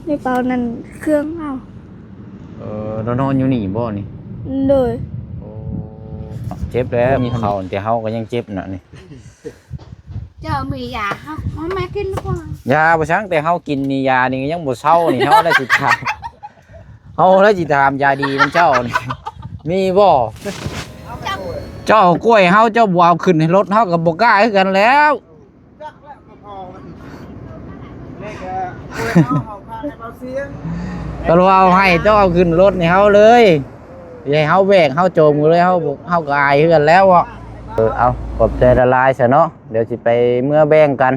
ในเปล่านั้นเครื่องเฮาเรานอนอยู่นี่บ่นี่เลยโอ้เจ็บแล้วมีเข่าแต่เฮาก็ยังเจ็บน่ะนี่เจ้ามียาเฮาเอามากินดีกว่ายาบ่ซังแต่เฮากินนี่ยานี่ยังบ่เซานี่เฮาได้สิถามเฮาได้สิถามยาดีนำเจ้านี่มีบ่เจ้ากล้วยเฮาเจ้าบ่เอาขึ้นให้รถเฮาก็บ่กล้าคือกันแล้วจักแล้วก็พอมันนี่ก็เอาพาให้เบาเสียงก็เอาให้เจ้าเอาขึ้นรถให้เฮาเลยอย่าให้เฮาแบกเฮาโจมเลยเฮาก็อายคือกันแล้วอ่ะเอาขอบใจละลายซะเนาะเดี๋ยวสิไปเมื่อแบ่งกัน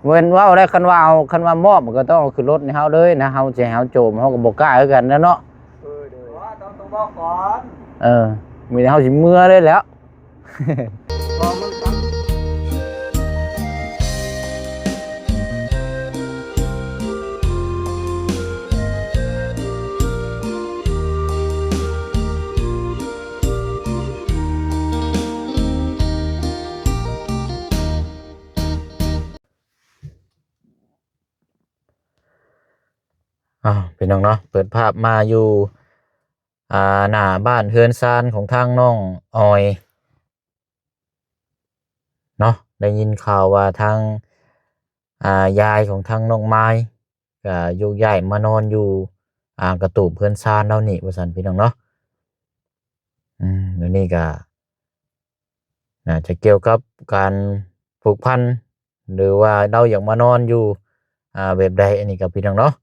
เว้นว่าได้คันว่าเอาคันว่ามอบมันก็ต้องเอาขึ้นรถให้เฮาเลยนะเฮาสิให้เฮาโจมเฮาก็บ่กล้าคือกันแล้วเนาะเดี๋ยวต้องบอกก่อนมีแต่เฮาสิเมื่อเลยแล้วพอมันตั้งเป็นน้องเนาะเปิดภาพมาอยู่หน้าบ้านเฮือนซานของทางน้องออยเนาะได้ยินข่าวว่าทางยายของทางน้องไม้ก็อยู่ใหญ่มานอนอยู่กระตูบเฮือนซานแล้วนี่ว่าซั่นพี่น้องเนาะเดี๋ยวนี้ก็น่าจะเกี่ยวกับการผูกพันหรือว่าเราอยากมานอนอยู่แบบใดอันนี้กับพี่น้องเนาะ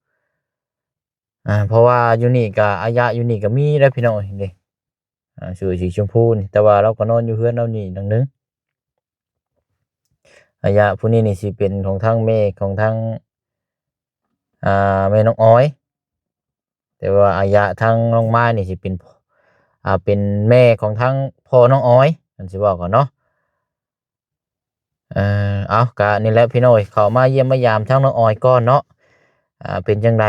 เพราะว่าอยู่นี่ก็อายะอยู่นี่ก็มีแล้วพี่น้องนี่ชื่อสีชมพูนี่แต่ว่าเราก็นอนอยู่เฮือนเรานี่ดังนึงอายะผู้นี้นี่สิเป็นของทางแม่ของทางแม่น้องอ้อยแต่ว่าอายะทางน้องไม้นี่สิเป็นแม่ของทางพ่อน้องอ้อยนั่นสิบอกก่อนเนาะเอากะนี่แหละพี่น้อยเขามาเยี่ยมมายามทางน้องอ้อยก่อนเนาะเป็นจังได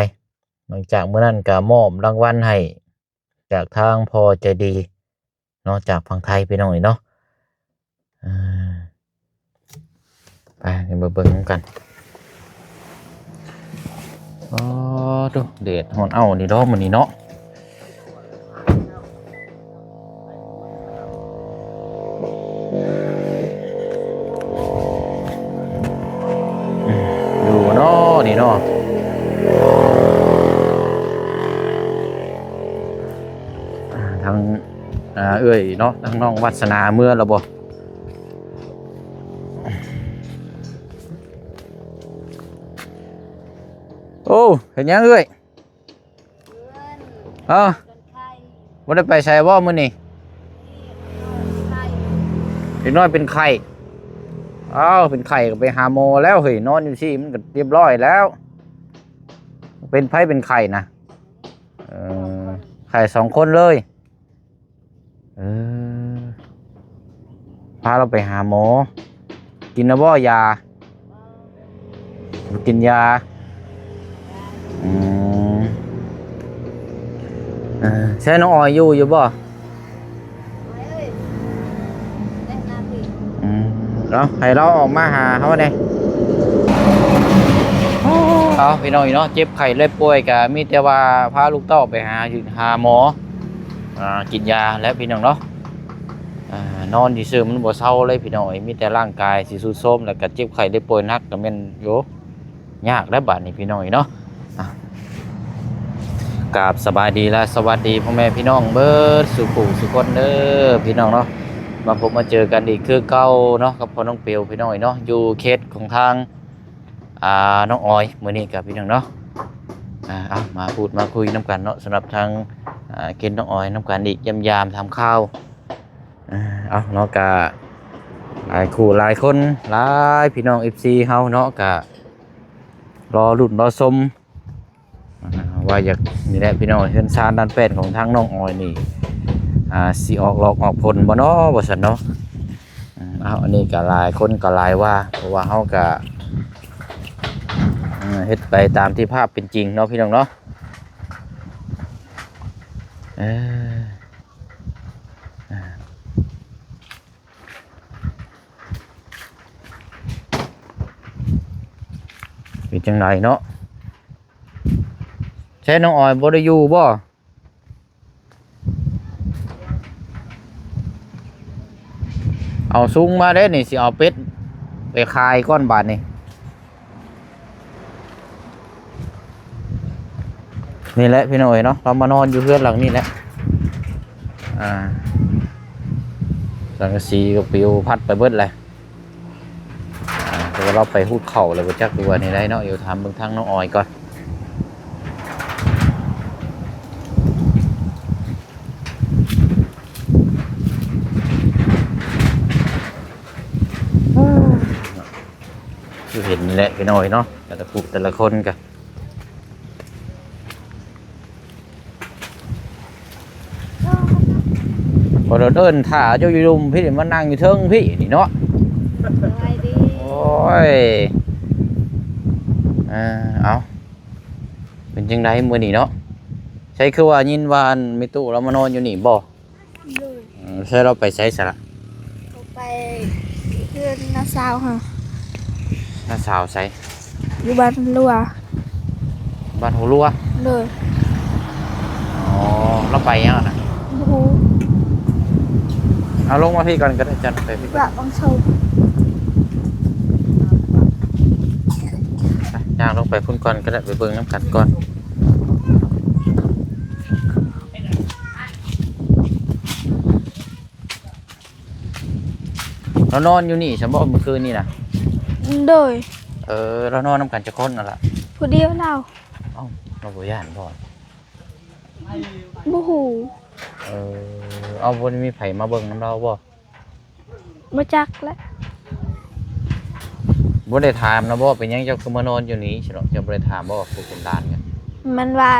หลังจากเมื่อนั้นก็มอบรางวัลให้จากทางพ่อใจดีเนาะจากฝั่งไทยพี่น้อยเนาะไปเดี๋ยวมาเบิ่งกันดูเดดฮอนเอานี่ดอกมันนี่เนาะอยู่เนาะนี่เนาะทางเอ้ยเนาะทางน้องวัฒนาเมื่อระบบโอ้เห็นยังเอ้ยบ่ได้ไปใส่บ่มื้อนี้เด็กน้อยเป็นไข้เป็นไข้ก็ไปหาหมอแล้วเฮ้ยนอนอยู่ที่มันก็เรียบร้อยแล้วเป็นไผเป็นไข้นะไข้2 คนเลยพาเราไปหาหมอกินนะบ่ยากินยาใช่น้องออยอยู่บ่แล้วให้เราออกมาหาเขาเนี่ยเอาพี่น้องเนาะเจ็บไข้เล็บป่วยก็มีแต่ว่าพาลูกเต้าไปหาหมอกินยาแล้วพี่น้องเนาะนอนที่ซื่อมันบ่เศร้าเลยพี่น้องมีแต่ร่างกายสิทรุดโทรมแล้วก็เจ็บไข้เล็บป่วยนักก็แม่นโยยากแล้วบัดนี้พี่น้องเนาะกราบสบายดีและสวัสดีพ่อแม่พี่น้องเบิดสุขุสุคนเด้อพี่น้องเนาะมาพบมาเจอกันอีกคือเก่าเนาะกับพ่อน้องเปียวพี่น้องเนาะอยู่เขตของทางน้องออยมื้อนี้กับพี่น้องเนาะมาพูดมาคุยน้ำกันเนาะสำหรับทางเขตน้องออยน้ำกันอีกยามทำข้าวเนาะกะหลายคู่หลายคนหลายพี่น้อง FC เฮาเนาะกะรอลุ้นรอชมว่าอยากนี่แหละพี่น้องเฮือนซานด้านเป็ดของทางน้องออยนี่สิออกหลอกออกผลบ่เนาะบ่ซั่นเนาะอันนี้ก็หลายคนก็หลายว่าเพราะว่าเฮาก็เฮ็ดไปตามที่ภาพเป็นจริงเนาะพี่น้องเนาะเป็นจังไดเนาะ ใช้น้องออยบ่ได้อยู่บ่เอาซุงมาได้นี่สิเอาเป็ดไปคายก้อนบาทนี่นี่แหละพี่น้อยเนาะเรามานอนอยู่เพื่อนหลังนี่แหละสังกะสีก็ปลิวพัดไปเบิดเลยเดี๋ยวเราไปหูดเข่าเลยไปจักดูว่านี่ได้เนาะเดี๋ยวทำเบื้องทางน้องออยก่อนคือเห็นนี่แหละพี่น้อยเนาะแต่ละกลุ่มแต่ละคนกันพอเราเดินถ่าเจ้าอยู่ดุมพี่มานั่งอยู่เทิงพี่นี่เนาะ สบายดี โอ้ยเอาเป็นจังไดมื้อนี้เนาะใช่คือว่ายินว่าอันมีตู้เรามานอนอยู่นี่บ่ เลย ใช่เราไปใช้สระ เขาไปเพื่อนน้าสาวค่ะ น้าสาวใช้ อยู่บ้านลัว บ้านหัวรัว เลย อ๋อเราไปยังอะนะ บู เอาลงมาพี่ก่อนก็ได้จันไปพี่ ก ก่อน ระบังชม ไปย่างลงไปพุ่นก่อนก็ได้ไปเบิ่งน้ำกันก่อนเรานอนอยู่นี่ฉันบอกเมื่อคืนนี่นะ โดย เรานอนน้ำกันจะค้นนั่นแหละ ผู้เดียวเรา เอ้าเราบ่ย่านบ่ บูหู เอาบนมีไผมาเบิ่งน้ำเราบ่ มาจักแล้ว บ่ได้ถามนะบ่เป็นหยังเจ้าคือมานอนอยู่นี่ฉลองเจ้าบ่ได้ถามบ่ว่าผู้เป็นด้านกัน มันว่า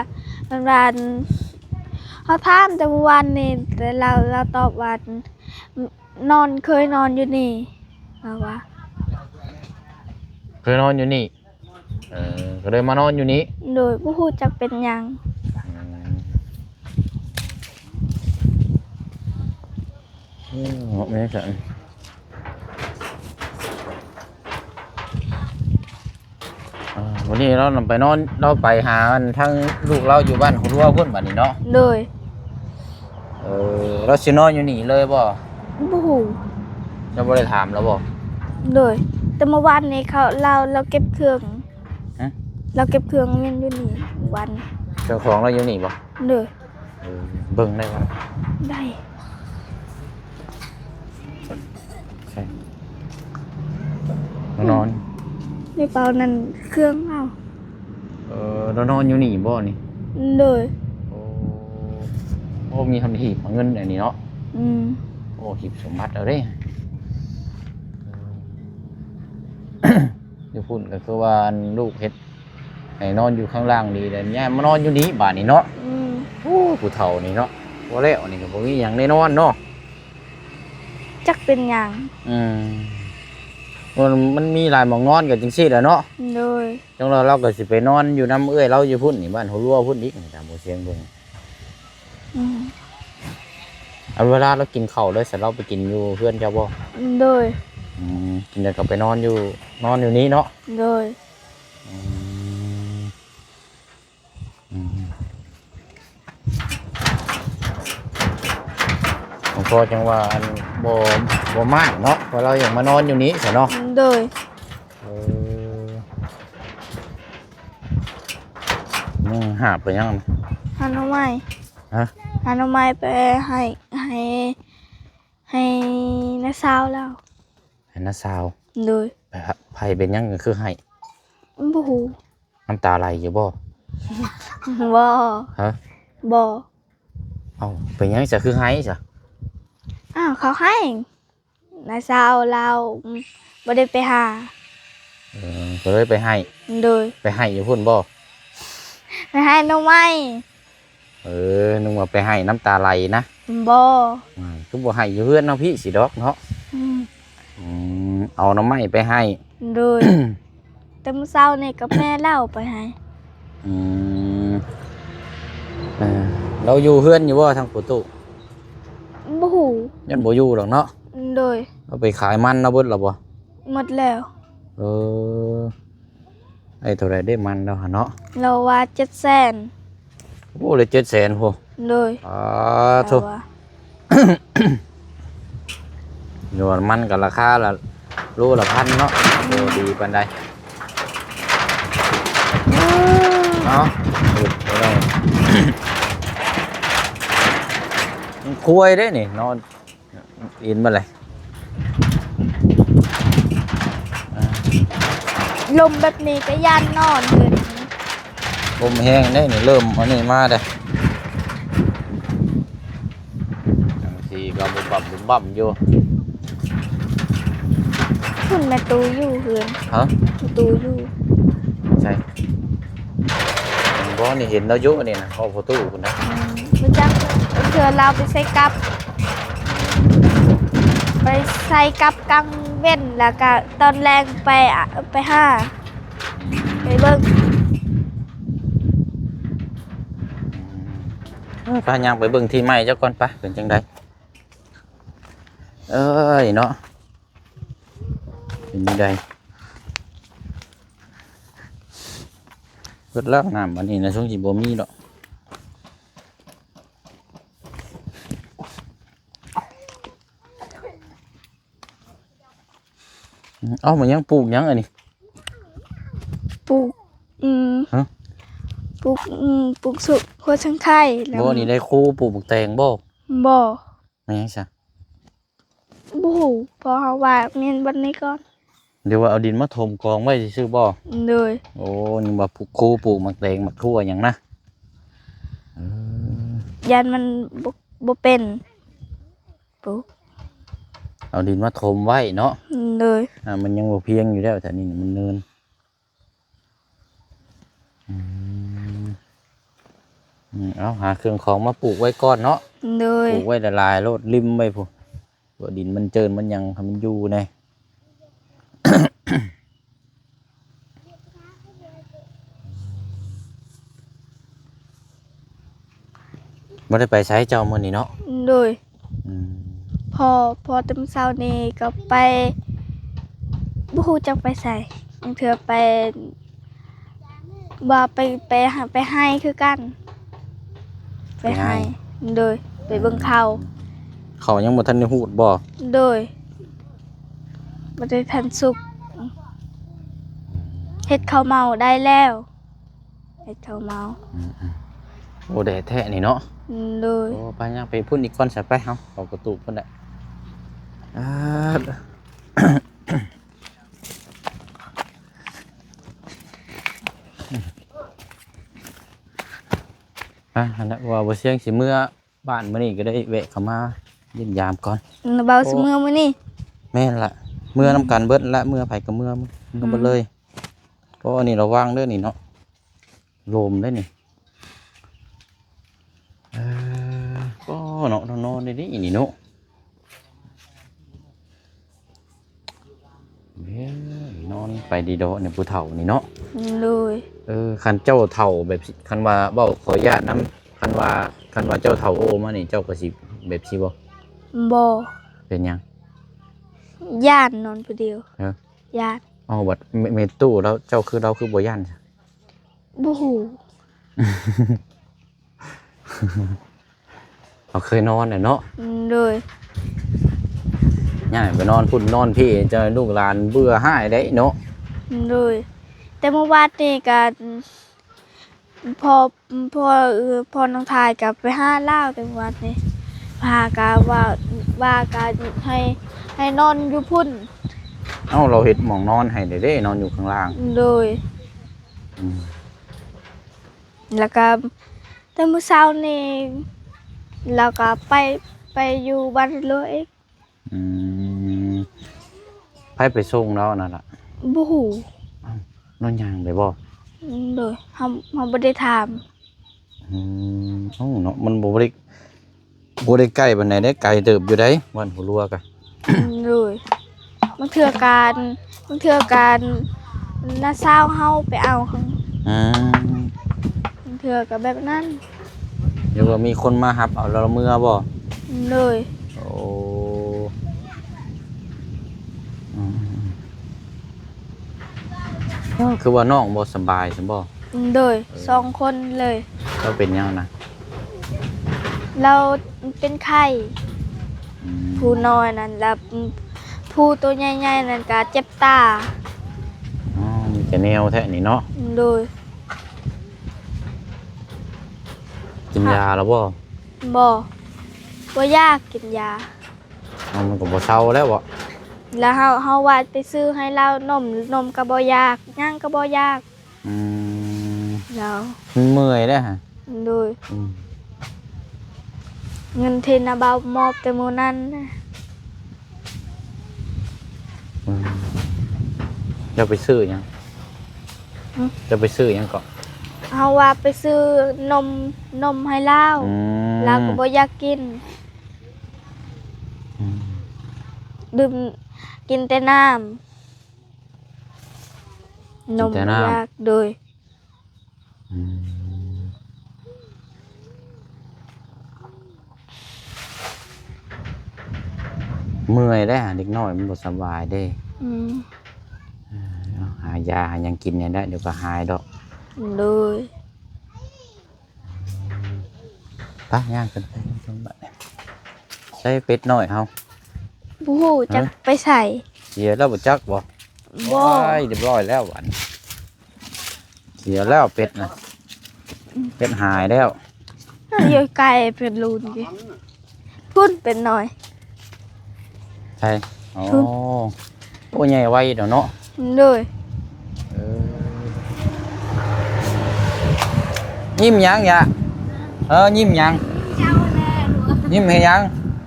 เขาถามแต่เมื่อวานนี่แต่เราตอบว่านอนเคยนอนอยู่นี่ว่า เคยนอนอยู่นี่ก็เลยมานอนอยู่นี่ โดยบูหูจักเป็นหยัง ไม่ใช่วันนี้เราไปนอนเราไปหาทั้งลูกเราอยู่บ้านหัวรัวพุ่นบัดนี้เนาะ โดย เราสินอนอยู่นี่เลยบ่ บูหู เราบ่ได้ถามแล้วบ่ โดยแต่เมื่อวานนี้เราเก็บเครื่อง ฮะ เราเก็บเครื่องมันอยู่นี่วัน เจ้าของเราอยู่นี่บ่ โดย เบิ่งได้บ่ ได้ ใช่นอน ในเปล่านั้นเครื่องเรา เรานอนอยู่นี่บ่นี่ โดย โอ้มีคำหีบเงินอันนี้เนาะ อืม โอ้หีบสมบัติเอาเด้ อยู่พุ่นก็คือว่าลูกเฮ็ดให้นอนอยู่ข้างล่างดีแต่เนี่ยมานอนอยู่นี้บ้านนี้เนาะ อืม โอ้ผู้เฒ่านี่เนาะบ่แล้วนี่ก็บ่มีหยังได้นอนเนาะ จักเป็นหยัง มันมีหลายหม่องนอนก็จังซี่แหละเนาะ โดย จังเราก็สิไปนอนอยู่น้ำเอื้อยเราอยู่พุ่นนี่บ้านหัวรัวพุ่นอีกนี่ตามบ่เสียงเบิ่ง อืม เอาเวลาเรากินข้าวเลยเสร็จเราไปกินอยู่เพื่อนเจ้าบ่ โดย กินแล้วก็ไปนอนอยู่นี้เนาะ โดย ผมพอจังว่าอันบ่มากเนาะเพราะเราอย่างมานอนอยู่นี้ใช่เนาะ โดย หาบไปยัง หาหน่อไม้ ฮะ หาหน่อไม้ไปให้น้าสาวแล้ว ให้น้าสาว โดย ไผเป็นยังก็คือให้ บูหู น้ำตาไหลอยู่บ่ บ่ ฮะ บ่ เอาเป็นยังจะคือให้จ้ะ อ้าวเขาให้น้าสาวเราบ่ได้ไปหา ก็เลยไปให้ โดย ไปให้อยู่พุ่นบ่ ไปให้หน่อไม้ นึกว่าไปให้น้ำตาไหลนะ บ่ คือบ่ให้อยู่เพื่อนเนาะพี่สิดอกเนาะ อืม เอาน้ำไม้ไปให้ โดย แต่มื้อเช้านี่กับแม่เล่าไปให้ เราอยู่เพื่อนอยู่บ่ทางประตู บ่ฮู้ ยันบ่อยู่หรอกเนาะ โดย เราไปขายมันเราเบิดหรอบ่ หมดแล้ว เไอ้เท่าไรได้มันแล้วหะเนาะ เราว่า700,000 โอ้เลย700,000โห เลย อ๋อทุก ว่า หนวดมันกับราคาละรูละพันเนาะโอ้ดีปานใดเนาะบ่ได้ มันคุยได้นี่นอนอินมาเลย ลมแบบนี้ก็ย่านนอนเพิ่น ลมแห้งได้นี่เริ่มอันนี้มาได้บางทีก็บุบบั่มอยู่ คุณแม่ตูอยู่เฮือน ฮะ แม่ตูอยู่ ใช่บ่นี่เห็นแล้วอยู่นี่นะเขาโฟตู้คุณนะ บ่จักเทื่อเราไปใส่กับ ไปใส่กับกลางเว้นแล้วก็ตอนแรงไปหาไปเบิ่ง พายังไปเบิ่งที่ใหม่เจ้าก่อนไปเป็นจังไดเอ้ยเนาะเป็นจังไดเพิ่นล้างน้ำอันนี้นะช่วงสิบ่มีดอกเอ้ามันยังปลูกยังอันนี้ ปลูกฮะ ปลูกสุกหัวชังไข่แล้ว บ่นี่ได้ครูปลูกบักแตงบ่ บ่ แม่นยังซะ บ่ฮู้เพอเฮาว่าแม่นบัดนี้ก่อน เดี๋ยวว่าเอาดินมาถมกองไว้ซื่อๆบ่ เลย โอ้นี่ว่าปลูกครูปลูกบักแตงบักทั่วหยังนะเออ ยันมันบ่เป็นปลูก เอาดินมาถมไว้เนาะ เลย มันยังบ่เพียงอยู่แล้วแต่นี่มันเนินเอาหาเครื่องของมาปลูกไว้ก่อนเนาะ เลย ปลูกไว้ละลายโลดริมไว้พุ่นว่าดินมันเจินมันยังให้มันอยู่แน่ บ่ได้ไปใช้เจ้ามื้อนี้เนาะ เลย อืม พอตึมเช้านี้ก็ไปบ่ฮู้จักไปใส่บางเทื่อไปว่าไปให้คือกัน ไปให้เลยไปเบิ่งเขา เขายังบ่ทันได้ฮูดบ่ เลยบ่ได้ทันสุกเฮ็ดข้าวเมาได้แล้วเฮ็ดข้าวเมา โอ้แดดแท้นี่เนาะ เลย โอ้ไปยังไปพุ่นอีกก่อนซะไปเฮาเอากระตุกพุ่นได้อ่า อันนั้นว่าบ่เสียงสิเมื่อบ้านมื้อนี้ก็ได้แวะเข้ามาเยี่ยมยามก่อน เบาซุมื้อมื้อนี้ แม่นละเมื่อน้ำกันเบิดละเมื่อไผก็เมื่อมันก็บ่เลยก็อันนี้เราวางเด้อนี่เนาะโลมได้นี่ก็เนาะนอนได้ดินี่เนาะนอนไปดีดอเนี่ยผู้เฒ่านี่เนาะ เลย คันเจ้าเฒ่าแบบคันว่าเว้าขออนุญาตนำคันว่าเจ้าเฒ่าโอมานี่เจ้าก็สิแบบสิบ่ บ่ เป็นหยัง ย่านนอนผู้เดียว ฮะ ย่าน อ๋อบัดเมตู้แล้วเจ้าคือเราคือบ่ย่านจ้ะ บ่ฮู้ เราเคยนอนเนี่ยเนาะ เลย ย่ายไปนอนพุ่นนอนพี่เจะลูกหลานเบื่อหายได้เนาะ เลยแต่เมื่อวานนี่ก็พอพอน้องทายกับไปห้าเล่าวแต่เมื่อวานนี่พากาว่าการให้นอนอยู่พุ่น เอ้าเราเห็ดหมองนอนให้เด้นอนอยู่ข้างล่าง เลย อืม แล้วก็แต่เมื่อเช้านี่แล้วก็ไปอยู่บ้านเลย อืมไปไปส่งแล้วนั่นล่ะ บ่ฮู้ นอนยางได้บ่ เลยเฮาบ่ได้ถาม เอ้าเนาะมันบ่ได้ใกล้ปานใดได้ไกลเติบอยู่ได้วันหัวรัวกะ เลยบางเทื่อการน้าสาวเฮาไปเอาข้าง อืม บางเทื่อก็แบบนั้น เดี๋ยวว่ามีคนมารับเอาเราเมื่อบ่ เลย โอ้อืมคือว่าน้องบ่สบายซั่นบ่ เลย2 คนเลย เราเป็นยังนะ เราเป็นไข้ อืม ผู้น้อยนั่นแล้วผู้ตัวใหญ่ๆนั่นก็เจ็บตา อ๋อมีแต่แนวแท้นี่เนาะ โดย กินยาแล้วบ่ บ่ยากกินยา เอามันก็บ่เศร้าแล้วบ่ แล้วเฮาว่าไปซื้อให้เรานมก็บ่ยากย่างก็บ่ยาก อืม แล้ว มันเมื่อยแล้วฮะ โดย อืม เงินเทนาบามอบแต่มื้อนั้นนะ อืมจะไปซื้อหยังจะไปซื้อหยังก่อน เฮาว่าไปซื้อนมให้เรา อืม เราก็บ่อยากกิน อืม ดื่มกินแต่น้ำนมอยากโดย อืมเมื่อยแล้วเด็กน้อยมันบ่สบายเด้ อืม หายาหาหยังกินเนี่ยได้เดี๋ยวก็หายดอก โดย ไปย่างกันไปใช้เป็ดน้อยเฮา บูฮูจะไปใส่ เสียแล้วบ่จักบ่ บ่ ว้ายเรียบร้อยแล้วหวันเสียแล้วเป็ดนะเป็ดหายแล้ว อยู่ไกลเป็นรูนกี่พุ่นเป็นหน่อย ใช่อ๋อ ทุน โอ้ใหญ่ไวเดี๋ยวเนาะ โดย เออยิ้มยังอย่ายิ้มยัง เจ้าแน่หนู ยิ้มให้ยัง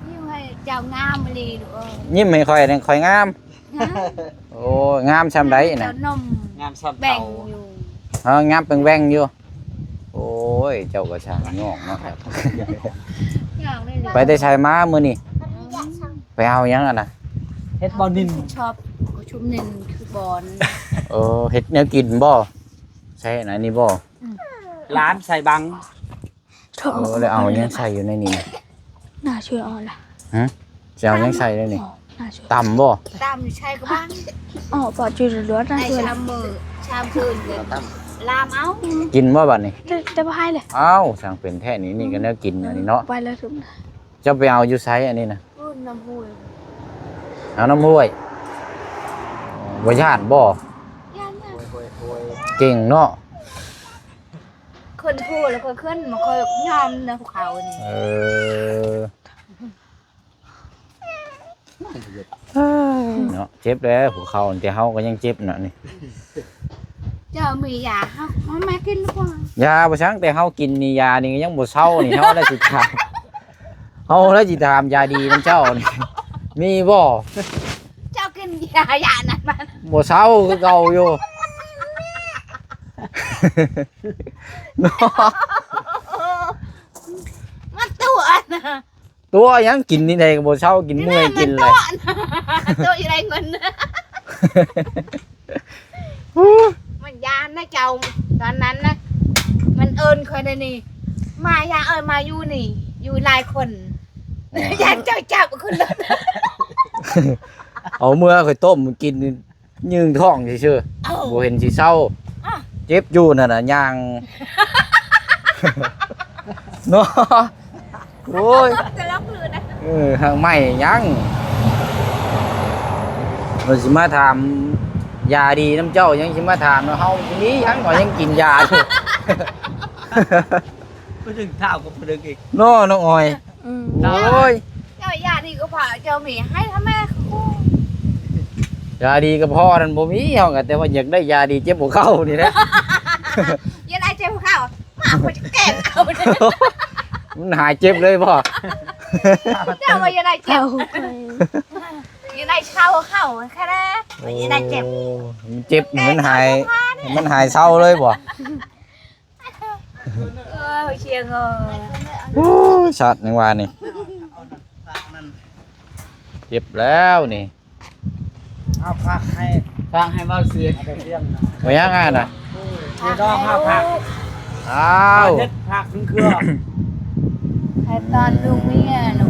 ยิ่งให้เจ้างามมาเลยหนู ยิ้มให้ค่อยนี่ค่อยงาม โอ้งามซำใดน่ะ เจ้านม งามซ้ำ แบ่ เต่าง อยู่ งามเป็นแว่งอยู่โอ้ยเจ้าก็ช่างงอกเนาะครับ อย่างนี้เลย ไปได้ชายม้ามื้อนี่ไปเอายังอ่ะนะ เฮ็ดบอลนิน ชอบชุมหนึ่งคือบอล เฮ็ดแนวกินบ่ใช่ไหนนี่บ่ ร้านใส่บัง แล้วเอายังใส่อยู่ในนี่นะ น่าเชื่อเอาล่ะ จะเอายังใส่ได้นี่ น่าเชื่อ ต่ำบ่ ตามอยู่ใช่ก็บ้าง อ๋อปอดจืดเหลือน่า ไอ้ เชื่อ ชามมือชามคืนเลยลามเอา กินบ่บัดนี้ จะไปให้เลย เอ้าสั่งเป็นแท้นี่นี่ก็แนวกินอันนี้เนาะ ไปเลยทุกน จะไปเอาอยู่ไซอันนี้นะ พูดน้ำห้วย เอาน้ำห้วยบ่ญาติบ่ ย่านน่ะ เก่งเนาะ คนพูดแล้วคนขึ้นมาคอยยอมในภูเขานี่ เนาะเจ็บแล้วหัวเข่าแต่เฮาก็ยังเจ็บเนาะนี่ เจ้ามียาเขามากินหรือเปล่าย าบ่ซังแต่เฮากินนี่ยานี่ยังบ่เซานี่เฮาได้สิถามเฮาได้สิถามยาดีนํเจ้านี่มีบ่ เจ้ากินยานั้นมัน บ่เซาคือเก่าอยู่เนาะ มันตัวนะ ตัวยังกินนี่ได้ก็บ่เซากินเมื่อยกินเลย ตัวอะไรเงินมันยานนะเจ้าตอนนั้นนะมันเอิญคนนี่มายามาอยู่นี่ อยู่หลายคนอยากเจ้าจับคุณเลย เอาเมื่อค่อยต้มกินยืงท้องซื่อ เอ้า ๆบ่เห็นสิเศร้า อ่ะ เจ็บอยู่นั่นน่ะย่าง เนาะโอ้ย แต่ละคืนนะ หางไม่ยังเราสิมาถามยาดีน้ำเจ้ายังสิมาถามว่าเฮาทีนี้ยังก็ยังกินยาอยู่ พูดถึงเท้ากับพูดถึงอีก เนาะน้องอ้อย อืม โอ้ย เจ้ายาดีก็พอเจ้ามีให้ทำแม่คู่ ยาดีก็พอนั่นบ่มีเฮาก็แต่ว่าอยากได้ยาดีเจ็บบ่เข้านี่แหละ อยังไงเจ้าข้าวมาคนจะแก่เอาเลย มันหายเจ็บเลยพ่อ เจ้ามาอยังไงเจ็ เจ้า บยังไงเข้าแค่นั้นยังไงเจ็บ โอ้มันเจ็บมันหายมันหายเศร้าเลยบ่ เชียงเออ โอ้ยสัตว์ยังว่านี่เจ็บแล้วนี่ เอาพักให้เบาเสียงเสียงนะ บ่ยังไงน่ะ คือน้องเอาพัก อ้าว เฮ็ดพักนึงเครือ ให้ตอนลูกเมียหนู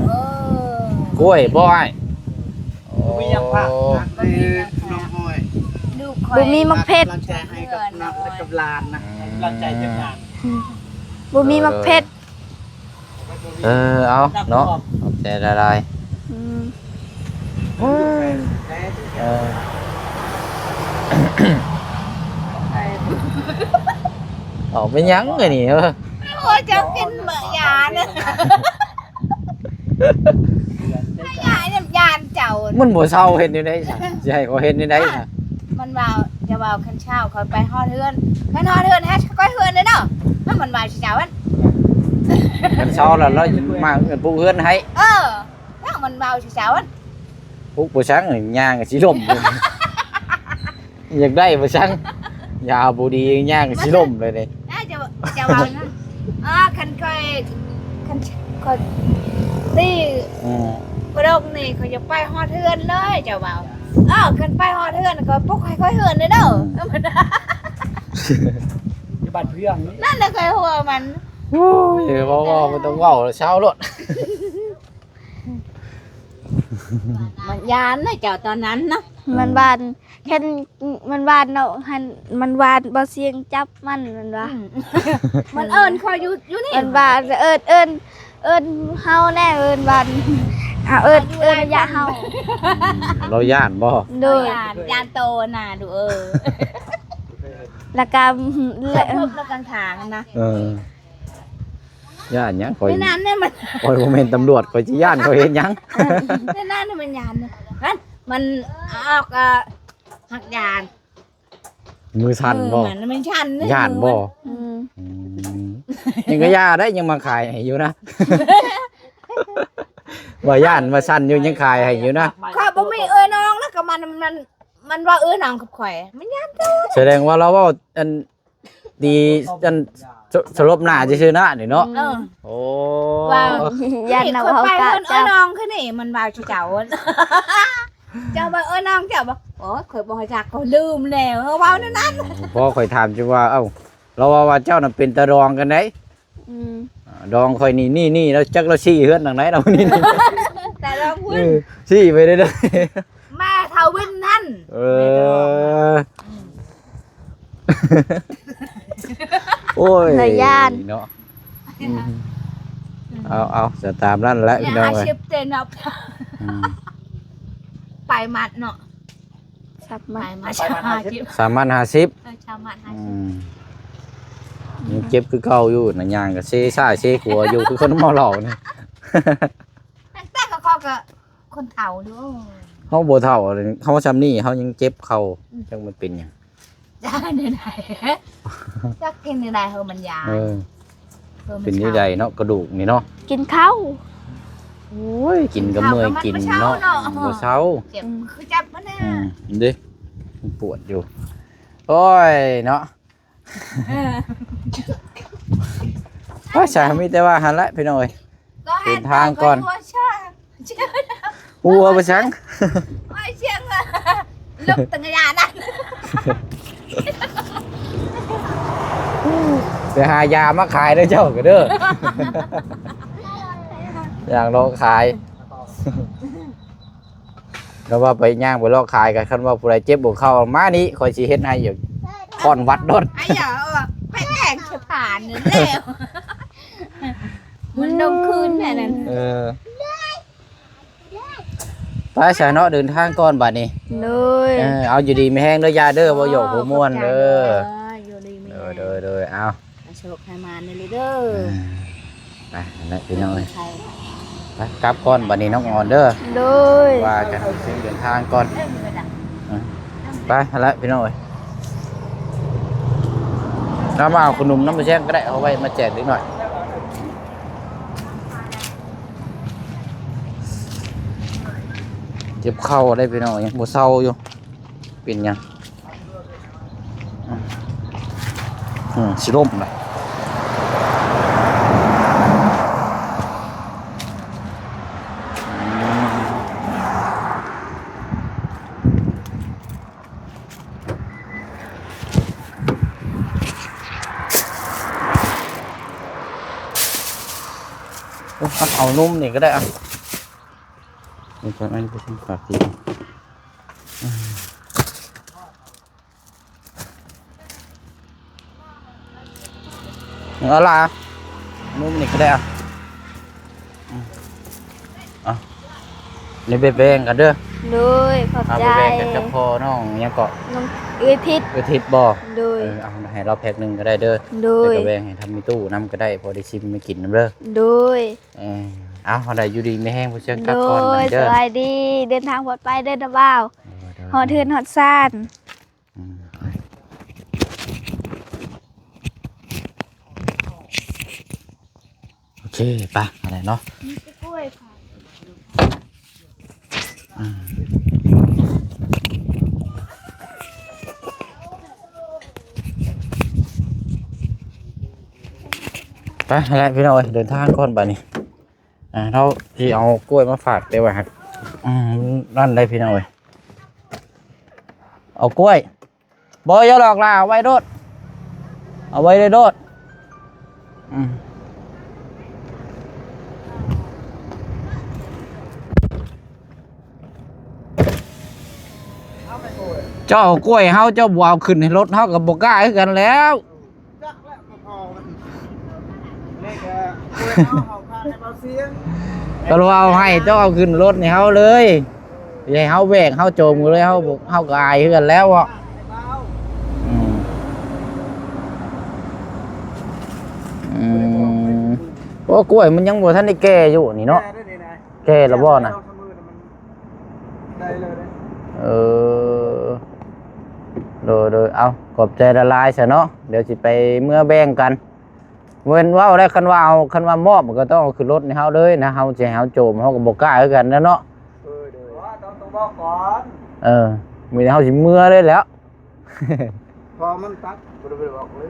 กล้วยบ่อ้าย มียังพักให้น้องอ้อย ลูก บุมีมักเพชร กำลังใจให้กับน้องและกับหลานนะกำลังใจจากงาน บ่มีมักเพชร เอาเนาะขอบใจละลาย อืม เออ เอาไปยังไงนี่เออ โอ้ยเจ้ากินเหมือนยาเนี่ยยาเนี่ยยานเจ้า มันบ่เศร้าเห็นอยู่ได้ซะสิให้เขาเห็นอยู่ได้ซะ มันว่าจะว่าคันเช้าเขาไปฮอดเฮือนคันฮอดเฮือนฮะก้อยเฮือนเลยเนาะมันว่าสิเจ้ามัน มันเศร้าแล้วเรามาปลูกเฮือนให้ ถ้ามันว่าสิเจ้ามัน ปลูกบ่ซังย่างก็สิล่มอยู่ อยากได้บ่ซังยาบ่ดีย่างก็สิล่มเลยนี่ จะว่านะคันก้อยนี่ อืม กระดกนี่เขาจะไปฮอดเฮือนเลยเจ้าว่าคันไปฮอดเฮือนก็ปลุกให้ก้อยเฮือนเลยเด้อมัน อยู่บ้านเพื่อนนี่ นั่นน่ะก้อยหัวมัน โอ้ยเว้าบ่ต้องเว้าเช้าโลด มันยานนะเจ้าตอนนั้นนะ มันบานแค่มันบานเนาะหันมันบานบ่เสียงจับมันว่า มันเอิญคอยอยู่นี่ มันบานเอิ้นเฮาแน่เอิ้นบานเอิ้นอย่าเฮา เราย่านบ่ โดย ยานโตน่ะดูแล้วก็ และพบแล้วกลางทางนะ ย่านหยังข่อย ไม่นานเนี่ยมัน ข่อยบ่แม่นตำรวจข่อยสิย่านข่อยเฮ็ดหยัง ไม่นานเนี่ยมันยานนะมันออกหักยาน มือสั่นบ่ มันชัน ย่านบ่ อืม ยังก็ย่าได้ยังมาขายให้อยู่นะ ว่าย่านมาสั่นอยู่ยังขายให้อยู่นะ ข้าบ่มีน้องแล้วก็มันว่าน้องกับข่อยมันยานโต แสดงว่าเราเว้าอันดีอันสลบหน้าซื่อๆนะนี่เนาะโอ้ ว่า ยันเอา คน เฮา ไป กะ เอิ้น จับ น้องขึ้นนี่มันว่าเจ้าเจ้าว่าน้องเจ้าบ่โอ้ข่อยบ่จักก็ลืมแล้วเว้านั่นนั่น พอข่อยถามจังว่าเอ้าเราว่าเจ้าน่ะเป็นตะรองกันได้ อืม ดองข่อยนี่แล้วจักเราชี้เฮือนทางไหนเรานี่ แต่เราพูด ชี้ไปเด้อ มาเท่าวินนั่น โอ้ย ระยาน เนาะเอาจะตามนั่นแหละ อ พี่ ย่า น้อง อา เอ้ย ชีพเต้นเอาไปมัดเนาะ สับ ไป มา มาชามาจิบ 350 ชามา ยังเจ็บคือเก่าอยู่น่ะย่างก็เซซ่าเซขัวอยู่คือคนเมาเหล้านี่ แต่ก็ข้อก็คนเฒ่าด้วย เฮาบ่เฒ่าเลยเฮาซำนี้เฮายังเจ็บเข่าจังมันเป็นหยัง จ้าเดินไหนจะกินในใดเฮอมันยา เป็นนี่ใดเนาะกระดูกนี่เนาะ กินข้าว โอ้ยกินก็เมื่อยกินเนาะบ่เช้า เจ็บคือจับมันน่ะ ดิมันปวดอยู่โอ้ยเนาะว่าใช่มีแต่ว่าหันละพี่น้อย เดินทางก่อน หัวบ่ซัง ไม่เชียงอ่ะลุกตั้งยานั่น ไปหายามาขายเด้อเจ้าก็เด้อ อย่างเราขาย แล้วว่าไปย่างไปลอกขายกันคันว่าผู้ใดเจ็บบ่เข้ามานี่ข่อยสิเฮ็ดให้อยู่ก่อนวัดโดด ไอ้เหรอไปแต่งจะผ่านนั่นแล้วมันลงคืนแค่นั้น ไปสายเนาะเดินทางก่อนบัดนี้ เลย เอาอยู่ดีไม่แห้งเด้อยาเด้อบ่โยกบ่ม่วนเด้อ อยู่ดีมี เด้อเอา โชคให้มาในเด้อ ไปนั่นพี่น้องเอ้ยไปกลับก่อนบัดนี้น้องอ่อนเด้อ เลย ว่ากันซึ่งเดินทางก่อนไปหั่นละพี่น้องเอ้ยน้ำมาเอาขนมน้ำมาแช่งก็ได้เอาไว้มาแจกนิดหน่อยเจ็บเข่าได้พี่น้องยังบ่เศร้าอยู่เป็นยังสิล่มเลยเอานุ่มนี่ก็ได้อ่ะนี่ก่อนอันนี้เป็นฝากที่เอาล่ะ มุมนี่ก็ได้อ่ะอ่ะนี่ไปแบ่งกันเด้อ โดยขอบ เอา ใจ ไปแบ่งกันกับพ่อน้องเนี่ยก็ น้องเอื้อทิศ ไปทิศบ่ โดย เอาให้เราแพ็คหนึงก็ได้เด้อ โด แล้ว ย ก็แบ่งให้ทำมีตู้น้ำก็ได้พอได้ชิมไม่กินน้ำเด้อ โดย เอาอะไรอยู่ดีไม่แห้งผู้เชี่ยว โด กับก่อน ย เด้ ส อ วัสดีเดินทางปลอดภัยเดินนะบ่าวหอดเทือนหอดซ่าน อืมโอเคไปอะไรเนาะ กล้วยค่ะ ไปอะไรพี่น้อยเดินทางก่อนไปนี่เราที่เอากล้วยมาฝากเดี๋ยวหักนั่นได้พี่น้อยเอากล้วยบอยอย่าหลอกล่ะเอาไว้โดดเอาไว้เลยโดดเจ้าเอากล้วยเฮาเจ้าบ่เอาขึ้นในรถเฮากับบ่กล้าคือกันแล้ว จักแล้วพอมันเลขกล้วยเอาพาให้เบาเสียง ก็เราเอาให้เจ้าเอาขึ้นรถในเฮาเลยอย่าให้เฮาแบกเฮาโจมกันเลยเฮาก็อายคือกันแล้วอ่ะเพราะกล้วยมันยังบ่ทันได้แก่อยู่นี่เนาะแก่แล้วบ่น่ะ ได้เลย เออโดยเอาขอบใจละลายซะเนาะเดี๋ยวสิไปเมื่อแบ่งกันเว้นว่าได้คันว่าเอาคันว่ามอบมันก็ต้องเอาขึ้นรถในเฮาเลยนะเฮาสิให้เฮาโจมเฮาก็บ่กล้าคือกันนะเนาะ เดี๋ยวต้องบอกก่อน มีแต่เฮาสิเมื่อเลยแล้ว พอมันตัดบ่ได้บอกเลย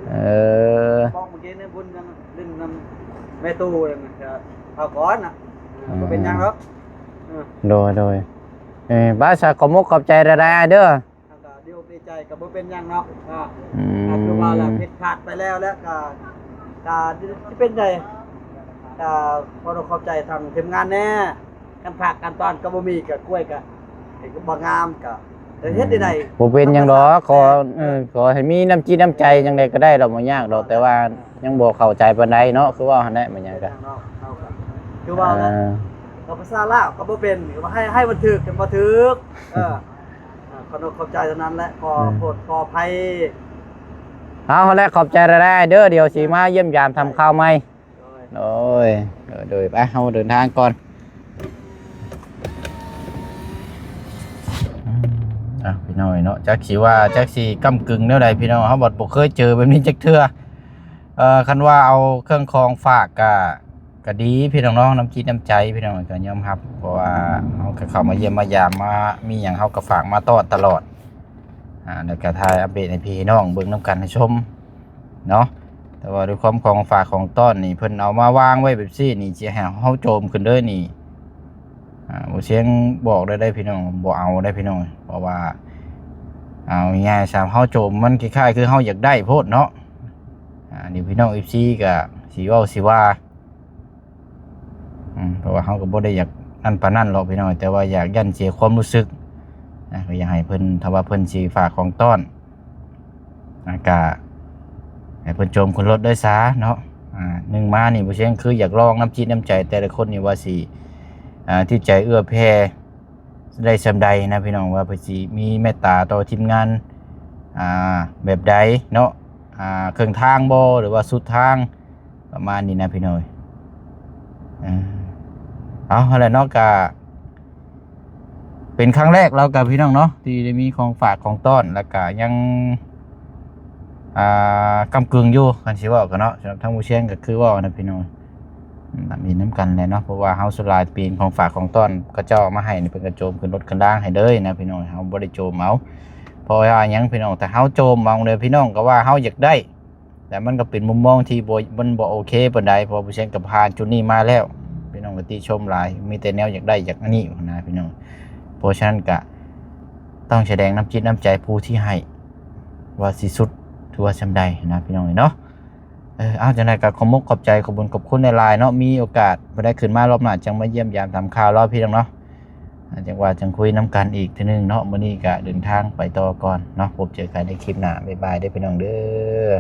บอกเมื่อกี้เนี่ยบุญยังดึงนำแม่ตู้เลยมันจะเอาก้อนน่ะก็เป็นยังครับ โดยบ้าสาขอมุกขอบใจระดาเด้อ ก็เดี๋ยวดีใจกับบ่เป็นยังเนาะคือว่าเราผิดพลาดไปแล้วก็ที่เป็นใจพอเราขอบใจทางทีมงานแน่กันผักกันตอนก็บ่มีกับกล้วยก็บ่งามก็เฮ็ดได้ บ่เป็นหยังดอกขอให้มีน้ำจิตน้ำใจจังไดก็ได้ดอกบ่ยากดอกแต่ว่ายังบ่เข้าใจปานใดเนาะคือว่าหั่นแหละมันหยังก็ คือว่าเราภาษาลาวก็บ่เป็นก็ให้มันถึกกันบ่ถึกขอขอบใจเท่านั้นแหละขอโทษขออภัย เอาแล้วขอบใจระดาเด้อเดี๋ยวสิมาเยี่ยมยามทำข้าวใหม่โดยไปเฮาเดินทางก่อนพี่น้อยเนาะจักสิว่าจักสิก้ำกึ่งแนวใดพี่น้องเฮาบ่เคยเจอแบบนี้จักเทื่อคันว่าเอาเครื่องคองฝากก็ดีพี่น้องน้ำจิตน้ำใจพี่น้องก็ยอมรับเพราะว่าเฮาก็เข้ามาเยี่ยมมายามมามีหยังเฮาก็ฝากมาตลอดแล้วก็ถ่ายอัปเดตให้พี่น้องเบิ่งนำกันให้ชมเนาะแต่ว่าด้วยความของฝากของต้อนนี่เพิ่นเอามาวางไว้แบบซี่นี่สิให้เฮาโจมขึ้นเด้อนี่บ่เสียงบอกได้พี่น้องบ่เอาได้พี่น้องเพราะว่าเอาง่ายๆ3เฮาโจมมันคล้ายๆคือเฮาอยากได้โพดเนาะนี่พี่น้อง FC ก็สิเว้าสิว่าเพราะว่าเฮาก็บ่ได้อยากนั่นปานนั้นหรอกพี่น้องแต่ว่าอยากยันเสียความรู้สึกก็อยากให้เพิ่นถ้าว่าเพิ่นสิฝากของต้อนก็ให้เพิ่นโจมขึ้นรถด้วยซะเนาะนึงมานี่บ่เช่นคืออยากลองน้ำจิตน้ำใจแต่ละคนนี่ว่าสิที่ใจเอื้อแผ่ได้ซำใดนะพี่น้องว่าเพิ่นสิมีเมตตาต่อทีมงานแบบใดเนาะครึ่งทางบ่หรือว่าสุดทางประมาณนี้นะพี่น้อยเอาอะไรเนาะก็เป็นครั้งแรกเรากับพี่น้องเนาะที่ได้มีของฝากของต้อนแล้วก็ยังกำกึ่งอยู่กันสิว่ากันเนาะสำหรับทางผู้เชี่ยวก็คือว่านะพี่น้องมีน้ำกันเลยเนาะเพราะว่าเฮาสุรายปีนของฝากของต้อนก็เจ้ามาให้นี่เพิ่นก็โจมขึ้นรถกันด่างให้เด้อนะพี่น้องเฮาบ่ได้โจมเอาเพราะว่าหยังพี่น้องแต่เฮาโจมมองเลยพี่น้องก็ว่าเฮาอยากได้แต่มันก็เป็นมุมมองที่มันบ่โอเคปานใดเพราะผู้เชี่ยวก็ผ่านจุดนี้มาแล้วพี่น้องก็ติชมหลายมีแต่แนวอยากได้อยากอันนี้นะพี่น้องเพราะฉะนั้นก็ต้องแสดงน้ำจิตน้ำใจผู้ที่ให้ว่าสิสุดถือว่าซำใดนะพี่น้องเนาะเอาจังได๋ก็ขอขอบใจขอบคุณในไลน์เนาะมีโอกาสบ่ได้ขึ้นมารอบหน้าจังมาเยี่ยมยามทำข่าวรอพี่น้องเนาะจังว่าจังคุยน้ำกันอีกทีนึงเนาะมื้อนี้ก็เดินทางไปต่อก่อนเนาะพบเจอกันในคลิปหน้าบ๊ายบายเด้อพี่น้องเด้อ